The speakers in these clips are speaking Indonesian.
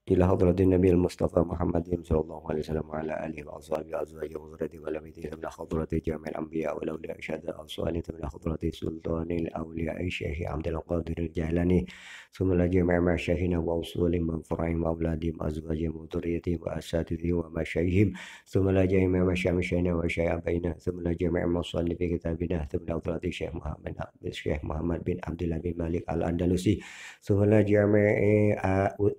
إلى حضرة النبي المصطفى محمد صلى الله عليه وسلم وعلى آله وأصحابه وأزواجه وذريته والأمينين من حضرة جميع الأنبياء والأولياء الشهداء الصالحين من حضرة سلطان الأولياء الشيخ عبد القادر الجيلاني ثم إلى جميع مشايخنا وأصولهم من فرعهم وأولادهم وأزواجهم وذريتهم وأساتذتهم ومشايخهم ثم إلى جميع مشايخنا ومشايخ أبينا ثم إلى جميع مصنف كتابنا ثم إلى حضرة الشيخ محمد بن عبد الله بن مالك الأندلسي ثم إلى جميع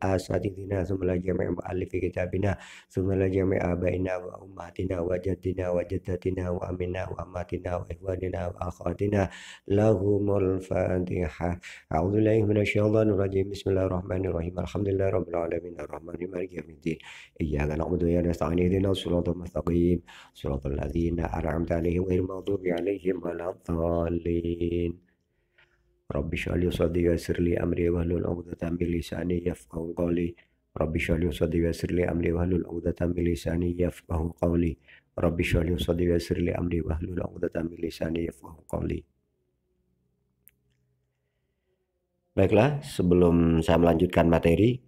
أساتذتنا ثم إلى جميع مؤلف كتابنا ثم إلى جميع آبائنا وأمهاتنا وجدنا وجدتنا وأمنا وأماتنا وإخواننا وأخواتنا لهم الفاتحة. أعوذ بالله من الشيطان الرجيم بسم الله الرحمن الرحيم الحمد لله رب العالمين الرحمن الرحيم مالك يوم الدين إياك نعبد وإياك نستعين اهدنا الصراط المستقيم صراط الذين أنعمت عليهم غير المغضوب عليهم ولا الضالين. رب اشرح لي صدري ويسر لي أمري واحلل عقدة من لساني يفقهوا قولي. رب اشرح لي صدري ويسر لي أمري واحلل عقدة من لساني يفقهوا قولي. رب اشرح لي صدري ويسر لي أمري واحلل عقدة من لساني يفقهوا قولي. Baiklah, sebelum saya melanjutkan materi,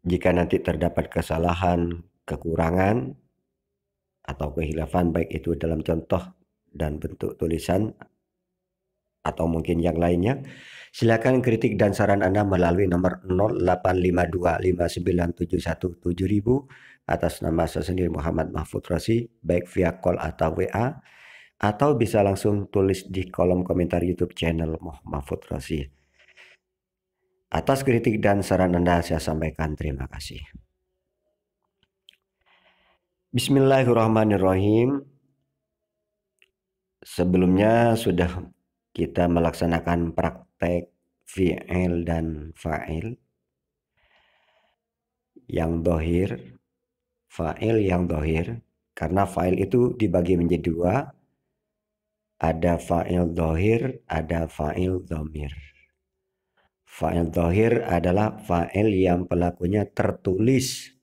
jika nanti terdapat kesalahan, kekurangan, atau kehilafan baik itu dalam contoh dan bentuk tulisan atau mungkin yang lainnya, silakan kritik dan saran Anda melalui nomor 085259717000 atas nama saya sendiri Muhammad Mahfud Rosi, baik via call atau WA, atau bisa langsung tulis di kolom komentar YouTube channel Mahfud Rosi. Atas kritik dan saran Anda saya sampaikan terima kasih. Bismillahirrahmanirrahim. Sebelumnya sudah kita melaksanakan praktek fi'il dan fa'il yang dohir, fa'il yang dohir, karena fa'il itu dibagi menjadi dua, ada fa'il dohir, ada fa'il domir. Fa'il dohir adalah fa'il yang pelakunya tertulis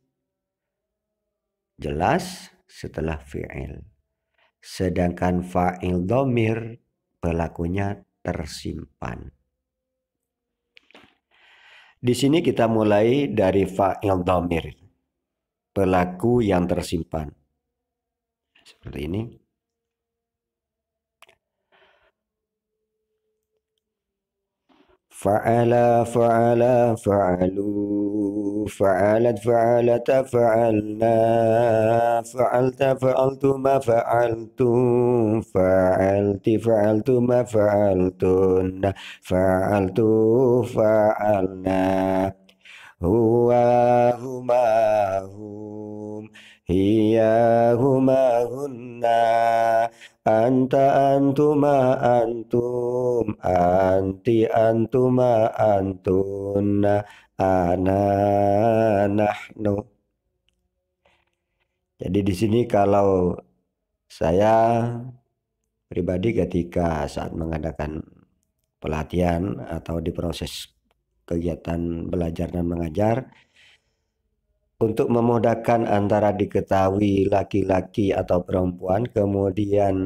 jelas setelah fi'il. Sedangkan fa'il domir pelakunya tersimpan. Di sini kita mulai dari fa'il domir, pelaku yang tersimpan. Seperti ini. Fa'ala, fa'ala, fa'alu, fa'alat, fa'alata, fa'alna, fa'alta, fa'altuma, fa'altum, fa'alti, fa'altuma, fa'altunna, fa'altu, fa'alna, huwa, huma, hum, hiya, huma, hunna, anta, antuma, antum, anti, antuma, antunna, ana, nahnu. Jadi di sini kalau saya pribadi ketika saat mengadakan pelatihan atau di proses kegiatan belajar dan mengajar, untuk memudahkan antara diketahui laki-laki atau perempuan, kemudian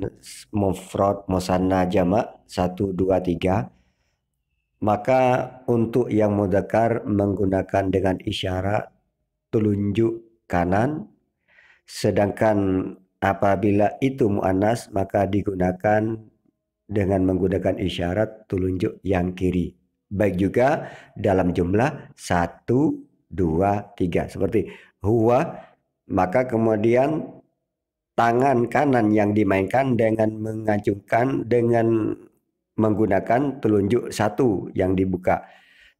mufrad, musanna, jamak 1, 2, 3, maka untuk yang mudzakkar menggunakan dengan isyarat telunjuk kanan, sedangkan apabila itu muannas maka digunakan dengan menggunakan isyarat telunjuk yang kiri. Baik juga dalam jumlah 1, 2, 3 seperti huwa, maka kemudian tangan kanan yang dimainkan dengan mengacungkan dengan menggunakan telunjuk 1 yang dibuka.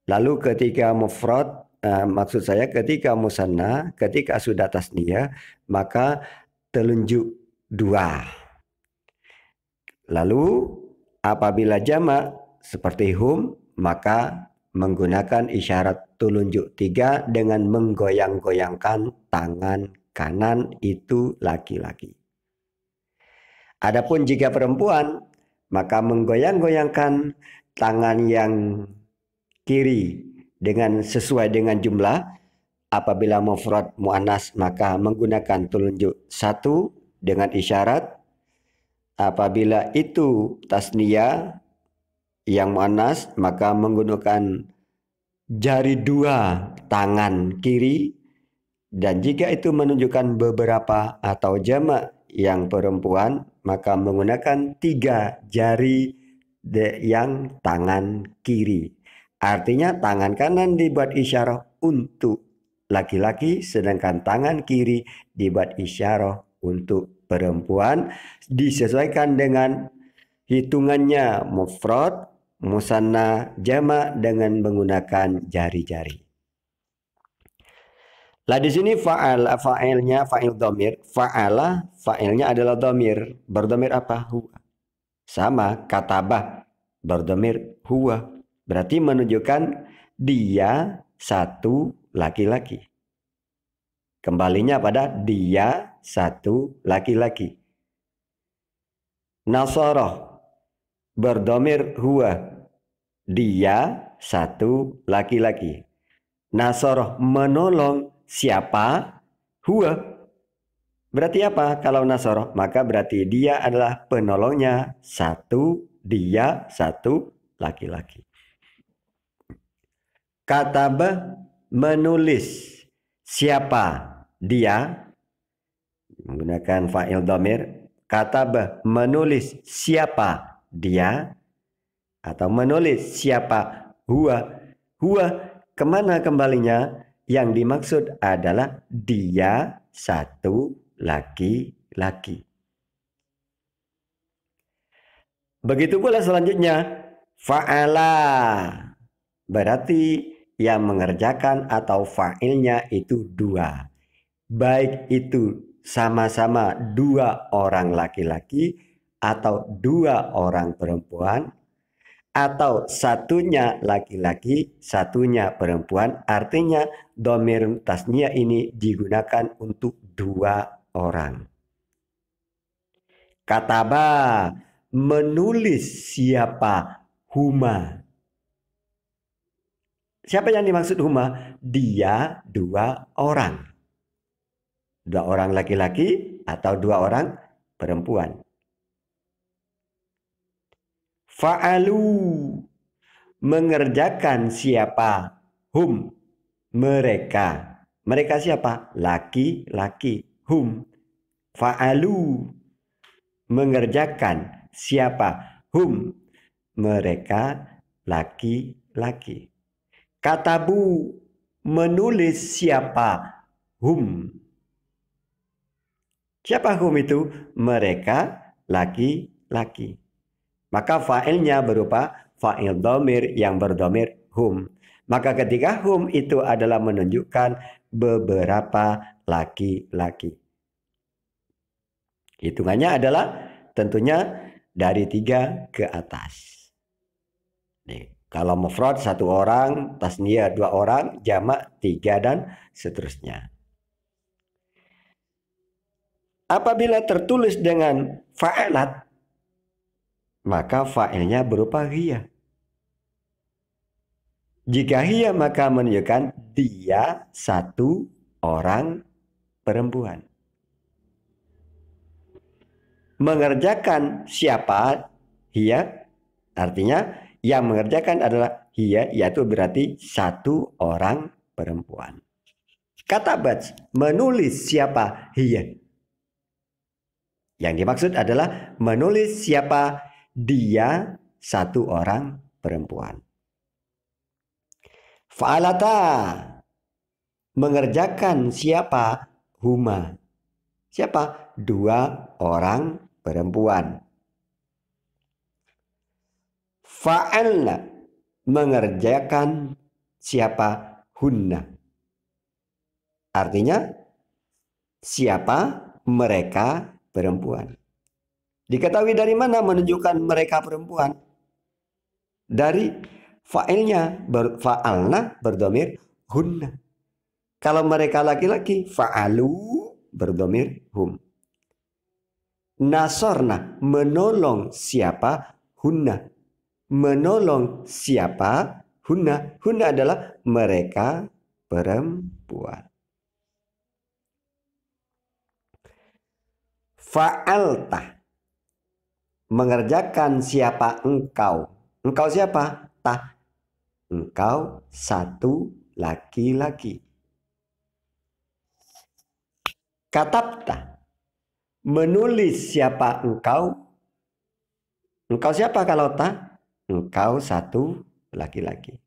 Lalu ketika mufrad, maksud saya ketika musanna, ketika sudah tasniyah maka telunjuk 2. Lalu apabila jamak seperti hum maka menggunakan isyarat telunjuk 3 dengan menggoyang-goyangkan tangan kanan itu laki-laki. Adapun jika perempuan maka menggoyang-goyangkan tangan yang kiri dengan sesuai dengan jumlah. Apabila mufrad muannas maka menggunakan telunjuk 1 dengan isyarat. Apabila itu tasniyah yang muannas maka menggunakan jari 2 tangan kiri, Dan jika itu menunjukkan beberapa atau jamak yang perempuan, maka menggunakan 3 jari yang tangan kiri. Artinya tangan kanan dibuat isyarah untuk laki-laki, sedangkan tangan kiri dibuat isyarah untuk perempuan, disesuaikan dengan hitungannya mufrad, musanna, jamak dengan menggunakan jari-jari. Lah di sini fa'ilnya fa'il dhamir, fa'ilnya adalah dhamir. Berdhamir apa? Huwa. Sama katabah berdhamir huwa. Berarti menunjukkan dia satu laki-laki. Kembalinya pada dia satu laki-laki. Nasara berdhamir huwa. Dia satu laki-laki. Nasara menolong siapa? Huwa. Berarti apa? Kalau nasara, maka berarti dia adalah penolongnya satu, dia satu laki-laki. Kataba menulis siapa? Dia menggunakan fa'il dhamir. Kataba menulis siapa? Dia, atau menulis siapa? Huwa. Huwa kemana kembalinya? Yang dimaksud adalah dia satu laki-laki. Begitu pula selanjutnya fa'ala. Berarti yang mengerjakan atau fa'ilnya itu 2. Baik itu sama-sama 2 orang laki-laki atau 2 orang perempuan, atau satunya laki-laki, satunya perempuan. Artinya dhamir tasniah ini digunakan untuk 2 orang. Kataba menulis siapa? Huma. Siapa yang dimaksud huma? Dia 2 orang. 2 orang laki-laki atau 2 orang perempuan. Fa'alu mengerjakan siapa? Hum, mereka. Mereka siapa? Laki-laki. Hum. Fa'alu mengerjakan siapa? Hum, mereka laki-laki. Katabu menulis siapa? Hum. Siapa hum itu? Mereka laki-laki. Maka fa'ilnya berupa fa'il dhamir yang berdhamir hum. Maka ketika hum itu adalah menunjukkan beberapa laki-laki. Hitungannya adalah tentunya dari 3 ke atas. Nih, kalau mufrad 1 orang, tasniyah 2 orang, jamak 3 dan seterusnya. Apabila tertulis dengan fa'alat, maka fa'ilnya berupa hiya. Jika hiya maka menunjukkan dia satu orang perempuan. Mengerjakan siapa? Hiya. Artinya yang mengerjakan adalah hiya, yaitu berarti satu orang perempuan. Katabat menulis siapa? Hiya. Yang dimaksud adalah menulis siapa? Dia satu orang perempuan. Fa'alata mengerjakan siapa? Huma. Siapa? 2 orang perempuan. Fa'alna mengerjakan siapa? Hunna. Artinya siapa? Mereka perempuan. Diketahui dari mana menunjukkan mereka perempuan? Dari fa'ilnya, fa'alna berdhamir hunna. Kalau mereka laki-laki, fa'alu berdhamir hum. Nasorna menolong siapa? Hunna. Menolong siapa? Hunna. Hunna adalah mereka perempuan. Fa'alta mengerjakan siapa? Engkau. Engkau siapa? Tah. Engkau satu laki-laki. Katabta, menulis siapa engkau? Engkau siapa kalau ta? Engkau satu laki-laki.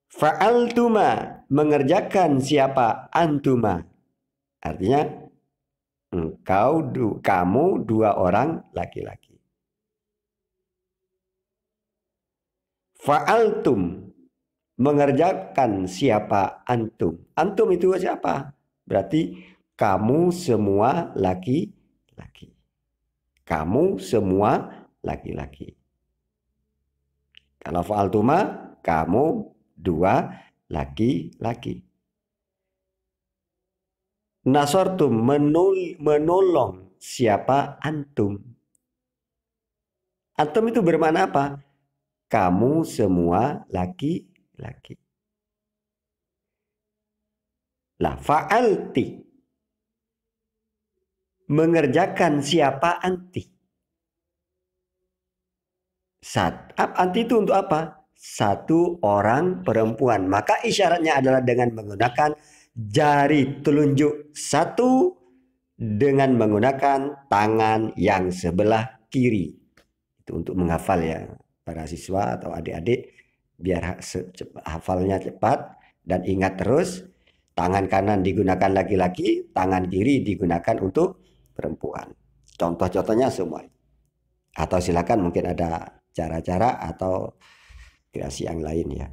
Fa'altuma, mengerjakan siapa? Antuma. Artinya kamu dua orang laki-laki. Fa'altum, mengerjakan siapa? Antum. Antum itu siapa? Berarti kamu semua laki-laki. Kamu semua laki-laki. Kalau fa'altuma, kamu dua laki-laki. Nasortum, menolong siapa? Antum. Antum itu bermakna apa? Kamu semua laki-laki. Lah, fa'alti, mengerjakan siapa? Anti. Anti itu untuk apa? Satu orang perempuan. Maka isyaratnya adalah dengan menggunakan jari telunjuk satu dengan menggunakan tangan yang sebelah kiri. Itu untuk menghafal ya para siswa atau adik-adik, biar hafalnya cepat dan ingat terus. Tangan kanan digunakan laki-laki, tangan kiri digunakan untuk perempuan. Contoh-contohnya semua. Atau silakan mungkin ada cara-cara atau kreasi yang lain ya.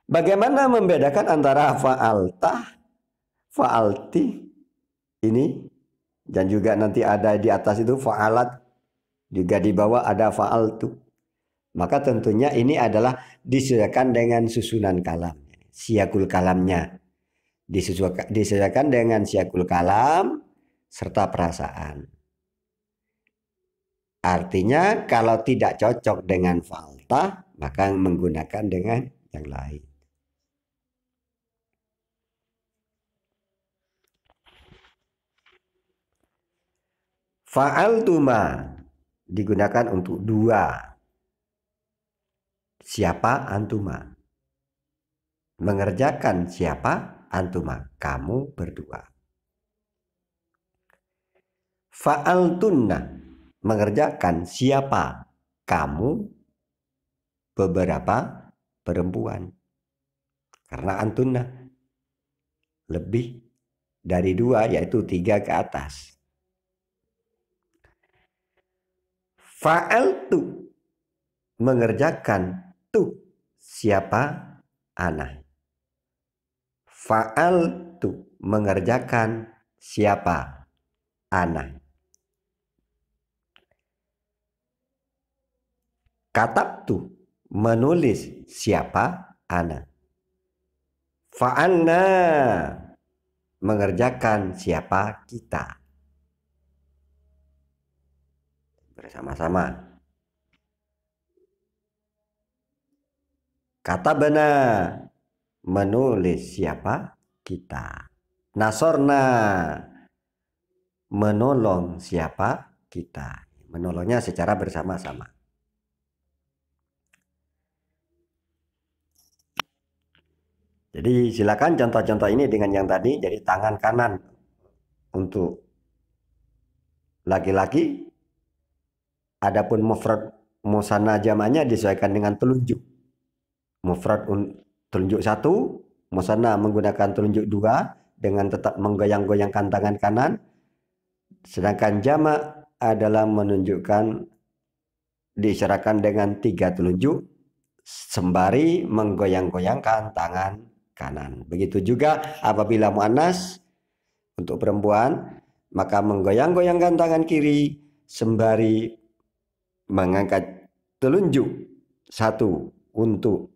Bagaimana membedakan antara fa'altah, fa'alti ini, dan juga nanti ada di atas itu fa'alat, juga di bawah ada fa'altu. Maka tentunya ini adalah disesuaikan dengan susunan kalam, siakul kalamnya. Disesuaikan dengan siakul kalam serta perasaan. Artinya kalau tidak cocok dengan fa'altah, maka menggunakan dengan yang lain. Fa'altuma digunakan untuk dua. Siapa? Antuma. Mengerjakan siapa? Antuma. Kamu berdua. Fa'altunna, mengerjakan siapa? Kamu beberapa perempuan. Karena antunna lebih dari dua, yaitu tiga ke atas. Fa'altu, mengerjakan tu siapa? Ana. Fa'altu, mengerjakan siapa? Ana. Katabtu, menulis siapa? Ana. Fa'alna, mengerjakan siapa? Kita. Bersama-sama. Katabana, menulis siapa? Kita. Nasorna, menolong siapa? Kita. Menolongnya secara bersama-sama. Jadi silakan contoh-contoh ini dengan yang tadi. Jadi tangan kanan untuk laki-laki. Adapun mufrad musanna jamaknya disesuaikan dengan telunjuk. Mufrad telunjuk satu, musanna menggunakan telunjuk dua dengan tetap menggoyang-goyangkan tangan kanan. Sedangkan jamak adalah menunjukkan diisyaratkan dengan tiga telunjuk sembari menggoyang-goyangkan tangan kanan. Begitu juga apabila muannas untuk perempuan, maka menggoyang-goyangkan tangan kiri sembari mengangkat telunjuk satu untuk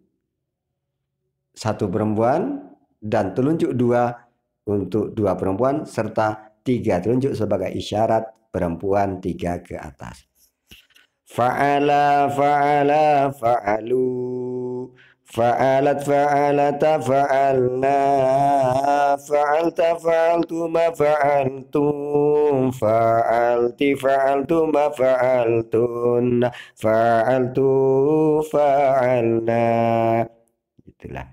satu perempuan dan telunjuk dua untuk dua perempuan serta tiga telunjuk sebagai isyarat perempuan tiga ke atas. Fa'ala, fa'ala, fa'alu, fa'alat, fa'alata, fa'alna, fa'alta, fa'altuma, fa'altum, fa'alti, fa'altuma, fa'altun, fa'altu, fa'alna. Itulah.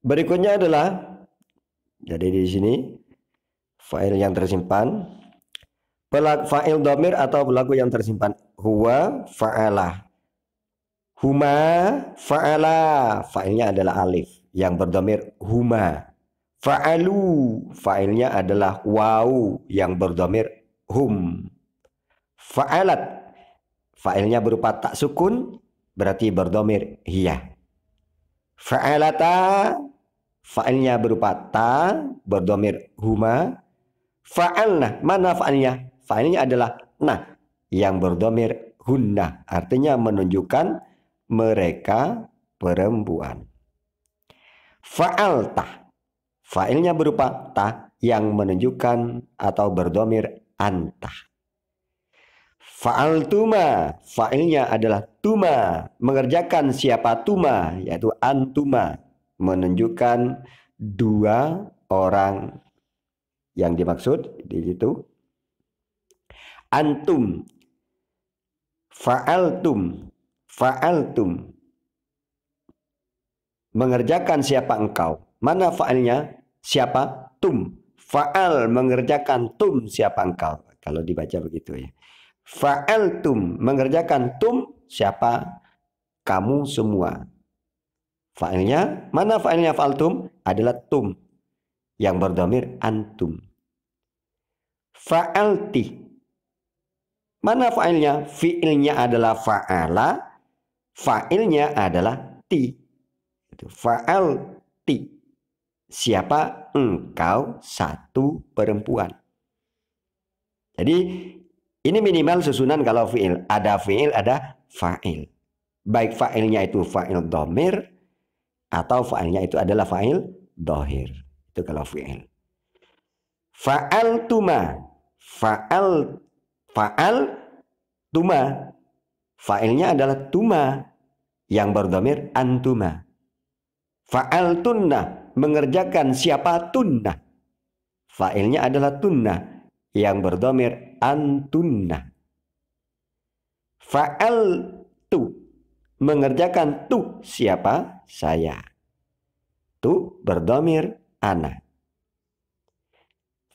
Berikutnya adalah, jadi di sini fa'il yang tersimpan, fa'il dhamir atau pelaku yang tersimpan. Huwa fa'ala, huma fa'ala, fa'ilnya adalah alif yang berdhamir huma. Fa'alu, fa'ilnya adalah waw yang berdhamir hum. Fa'alat, fa'ilnya berupa tak sukun berarti berdhamir hiya. Fa'alata, fa'ilnya berupa ta berdhamir huma. Fa'alna, mana fa'ilnya? Fa'ilnya adalah nah yang berdhamir hunna, artinya menunjukkan mereka perempuan. Fa'alta, fa'ilnya berupa ta yang menunjukkan atau berdhamir anta. Fa'altuma, fa'ilnya adalah tuma, mengerjakan siapa tuma, yaitu antuma, menunjukkan dua orang yang dimaksud di situ. Antum, fa'altum, fa'altum, mengerjakan siapa engkau. Mana fa'ilnya? Siapa? Tum. Fa'al, mengerjakan tum, siapa engkau. Kalau dibaca begitu ya. Fa'altum, mengerjakan tum, siapa? Kamu semua. Fa'ilnya, mana fa'ilnya fa'altum? Adalah tum yang berdhamir antum. Fa'alti, mana fa'ilnya? Fi'ilnya adalah fa'ala, fa'ilnya adalah ti. Fa'alti, siapa? Engkau satu perempuan. Jadi ini minimal susunan kalau fi'il. Ada fi'il, ada fa'il. Baik fa'ilnya itu fa'il dhamir atau fa'ilnya itu adalah fa'il dhahir. Itu kalau fi'il. Fa'altuma, fa'al tuma, fa'ilnya adalah tuma yang berdhamir antuma. Fa'altunna, mengerjakan siapa? Tunna, fa'ilnya adalah tunna yang berdhamir antunna. Fa'altu, mengerjakan tu, siapa? Saya. Tu berdhamir ana.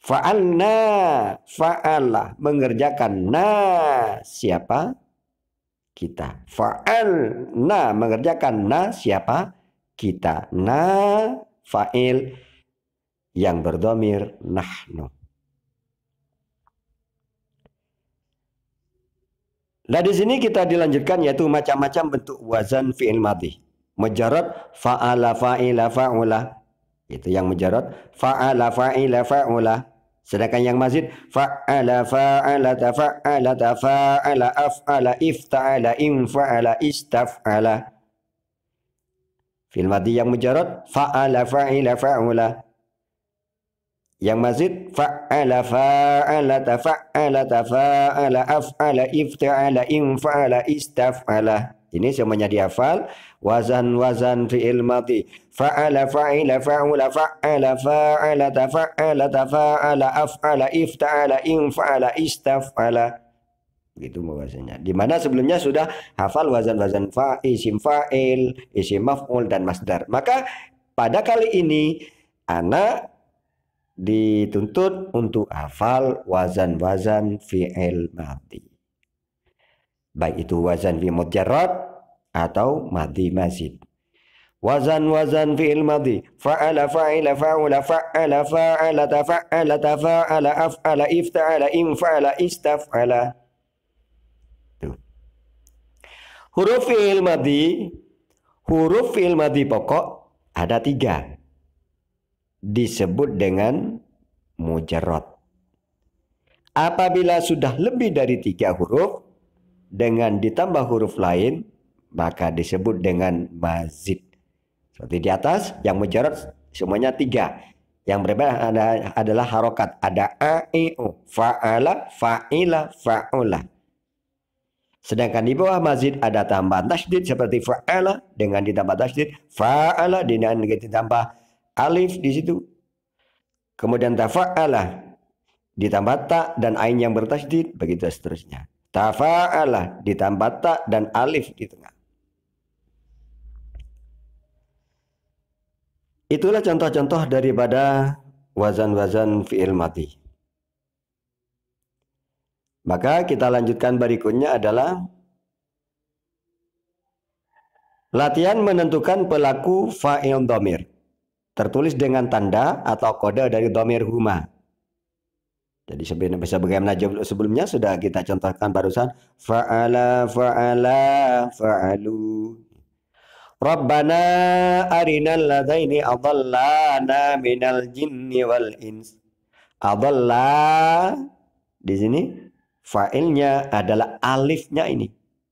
Fa'alna, fa'ala, mengerjakan na, siapa? Kita. Fa'alna, mengerjakan na, siapa? Kita. Na, fa'il yang berdhamir nahnu. Nah di sini kita dilanjutkan yaitu macam-macam bentuk wazan fi'il madhi. Mujarrad, fa'ala, fa'ila, fa'ula. Itu yang mujarrad, fa'ala, fa'ila, fa'ula. Sedangkan yang mazid, fa'ala, fa'ala, tafa'ala, tafa'ala, af'ala, ifta'ala, infa'ala, istaf'ala. Fi'il madhi yang mujarrad, fa'ala, fa'ila, fa'ula. Yang mazid, fa'ala, fa'ala, tafa'ala, tafa'ala, af'ala, ifta'ala, infa'ala, istaf'ala. Ini semuanya dihafal. Wazan-wazan fi'il madhi. Fa'ala, fa'ila, fa'ula, fa'ala, fa'ala, tafa'ala, tafa'ala, af'ala, ifta'ala, infa'ala, istaf'ala. Gitu bahasanya. Dimana sebelumnya sudah hafal wazan-wazan isim fa'il, isim maf'ul, dan masdar. Maka pada kali ini anak dituntut untuk hafal wazan-wazan fi'il madhi. Baik itu wazan fi mujarrad atau madhi mazid. Wazan-wazan fi'il madhi. Fa'ala, fa'ila, fa'ula, fa'ala, fa'ala, tafa'ala, tafa'ala, af'ala, ifta'ala, infa'ala, istaf'ala. Tuh. Huruf fi'il madhi pokok ada 3. Disebut dengan mujarrad. Apabila sudah lebih dari 3 huruf dengan ditambah huruf lain, maka disebut dengan mazid. Seperti di atas, yang mujarrad semuanya 3. Yang berbeda adalah harokat. Ada a, i, u. Fa'ala, fa'ila, fa'ula. Sedangkan di bawah mazid ada tambahan tasydid seperti fa'ala dengan ditambah tasydid, fa'ala dengan ditambah alif di situ. Kemudian tafa'ala ditambah ta dan ain yang bertasydid, begitu seterusnya. Tafa'ala ditambah ta dan alif di tengah. Itulah contoh-contoh daripada wazan-wazan fi'il madhi. Maka kita lanjutkan berikutnya adalah latihan menentukan pelaku fa'il dhamir. Tertulis dengan tanda atau kode dari dhamir huma. Jadi sebagaimana sebelumnya sudah kita contohkan barusan. Fa'ala, fa'ala, fa'alu. Rabbana arinal ladaini adallana minal jinni wal ins. Adalla di sini fa'ilnya adalah alifnya ini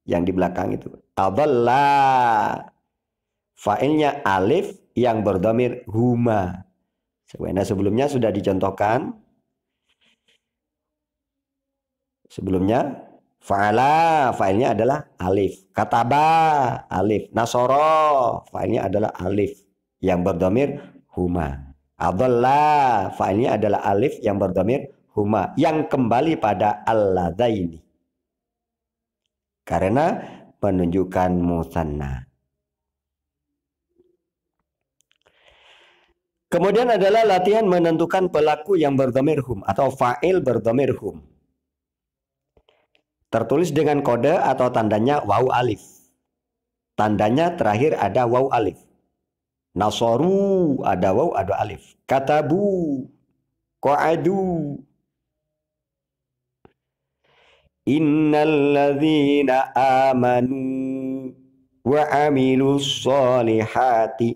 yang di belakang itu. Adalla fa'ilnya alif yang berdhamir huma. Sebenarnya sebelumnya sudah dicontohkan. Sebelumnya fa'ala fa'ilnya adalah alif. Kataba alif. Nasoro fa'ilnya adalah alif yang berdhamir huma. Adalla fa'ilnya adalah alif yang berdhamir huma yang kembali pada alladaini karena menunjukkan musanna. Kemudian adalah latihan menentukan pelaku yang berdhamir hum atau fa'il berdhamir hum. Tertulis dengan kode atau tandanya waw alif. Tandanya terakhir ada waw alif. Nasoru ada waw ada alif. Katabu, qa'adu. Innalladzina amanu wa amilus solihati.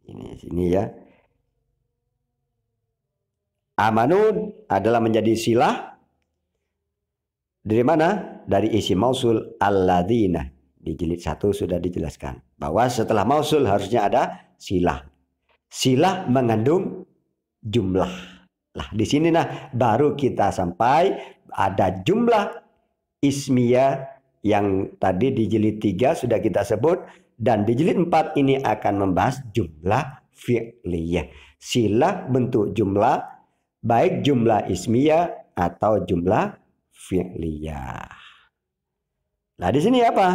Ini sini ya. Amanu adalah menjadi silah. Dari mana? Dari isim mausul alladzina. Di jilid 1 sudah dijelaskan bahwa setelah mausul harusnya ada silah. Silah mengandung jumlah. Lah di sini baru kita sampai ada jumlah ismiyah yang tadi di jilid 3 sudah kita sebut dan di jilid 4 ini akan membahas jumlah fi'liyah. Silah bentuk jumlah baik jumlah ismiyah atau jumlah fi'liyah. Nah di sini apa?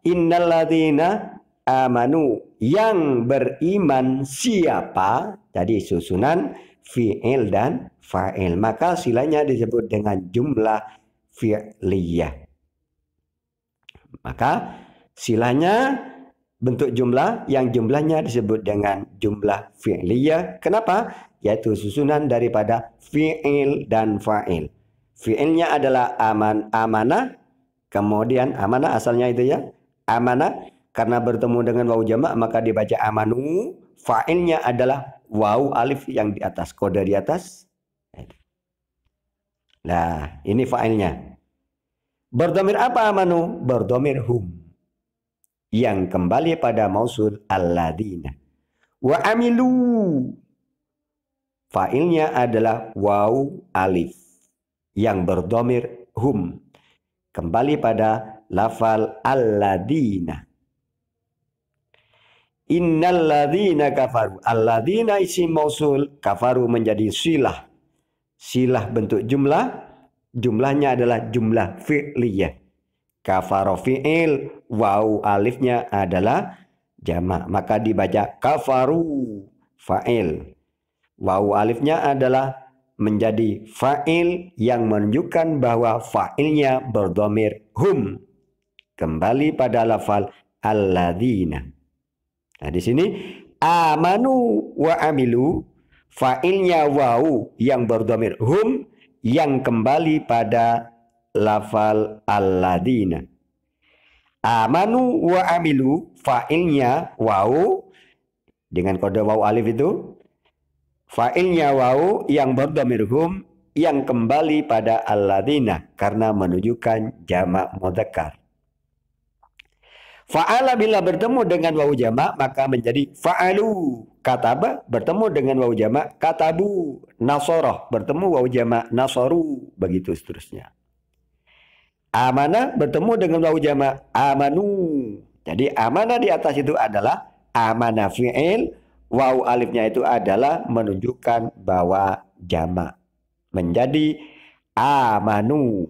Innalladzina amanu yang beriman siapa? Jadi susunan fi'il dan fa'il. Maka silanya disebut dengan jumlah fi'liyah. Maka silanya bentuk jumlah yang jumlahnya disebut dengan jumlah fi'liyah. Kenapa? Yaitu susunan daripada fi'il dan fa'il. Fi'ilnya adalah amanah. Kemudian amanah asalnya itu ya. Amanah karena bertemu dengan waw jamak maka dibaca amanu. Fa'ilnya adalah waw alif yang di atas, kode di atas. Nah, ini fa'ilnya. Berdhamir apa amanu? Berdhamir hum. Yang kembali pada mausul alladzina. Wa amilu. Fa'ilnya adalah waw alif yang berdhamir hum. Kembali pada lafal alladzina. Innalladzina kafaru. Alladzina isim mausul, kafaru menjadi silah. Silah bentuk jumlah. Jumlahnya adalah jumlah fi'liyah. Kafaro fi'il, waw alifnya adalah jamak. Maka dibaca kafaru fa'il. Waw alifnya adalah menjadi fa'il yang menunjukkan bahwa fa'ilnya berdhamir hum. Kembali pada lafal alladzina. Nah di sini amanu wa amilu fa'ilnya waw yang berdhamir hum yang kembali pada lafal alladzina. Amanu wa amilu fa'ilnya waw dengan kode waw alif itu. Fa'ilnya waw yang berdhamir hum yang kembali pada alladzina karena menunjukkan jamak mudzakkar. Fa'ala bila bertemu dengan waw jamak maka menjadi fa'alu. Kataba bertemu dengan waw jamak katabu. Nasoroh bertemu waw jamak nasoru. Begitu seterusnya. Amanah bertemu dengan waw jamak amanu. Jadi amanah di atas itu adalah amanah fi'il. Waw alifnya itu adalah menunjukkan bahwa jamak. Menjadi amanu.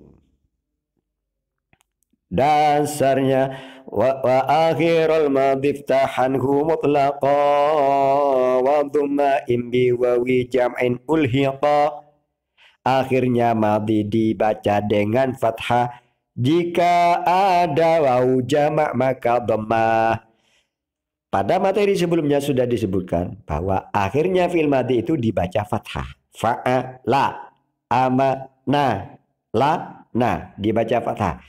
dasarnya wa akhirul madiftahanhu mutlaqa wa dhamma imbi wa wi jam'in ulhiqa. Akhirnya madhi dibaca dengan fathah jika ada wawu jamak maka dhammah. Pada materi sebelumnya sudah disebutkan bahwa akhirnya fi'il madhi itu dibaca fathah. Fa'ala, amana, la, na dibaca fathah.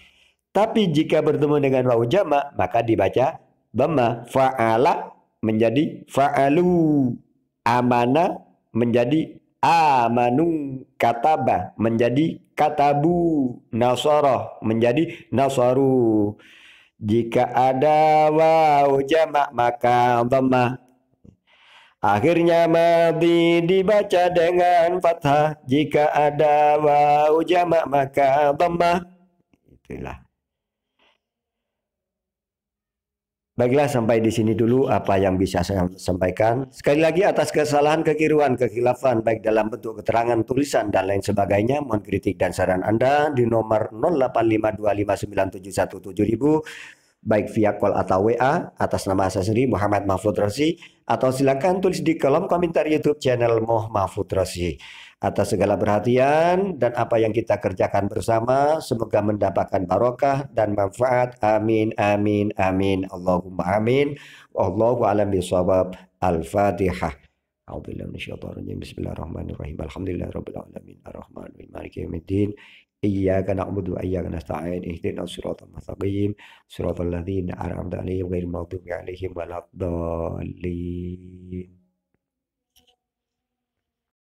Tapi jika bertemu dengan wawu jamak maka dibaca dhamma. Fa'ala menjadi fa'alu, amana menjadi amanu, kataba menjadi katabu, nasara menjadi nasaru. Jika ada wawu jamak maka dhammah. Akhirnya madhi dibaca dengan fathah. Jika ada wawu jamak maka dhammah. Itulah. Baiklah, sampai di sini dulu apa yang bisa saya sampaikan. Sekali lagi atas kesalahan, kekeliruan, kekhilafan baik dalam bentuk keterangan, tulisan dan lain sebagainya, mohon kritik dan saran Anda di nomor 085259717000 baik via call atau WA atas nama saya sendiri Muhammad Mahfud Rosi, atau silakan tulis di kolom komentar YouTube channel Moh Mahfud Rosi. Atas segala perhatian dan apa yang kita kerjakan bersama, semoga mendapatkan barokah dan manfaat. Amin, amin, amin. Allahumma amin. Wallahu a'lam bishawab. Al-Fatihah. Bismillahirrahmanirrahim. Alhamdulillahirabbil alamin. Arrahmanirrahim. Maliki yaumiddin. Iyyaka na'budu wa iyyaka nasta'in. Ihdinas siratal mustaqim. Siratal ladzina an'amta 'alaihim ghairil maghdubi 'alaihim waladdallin.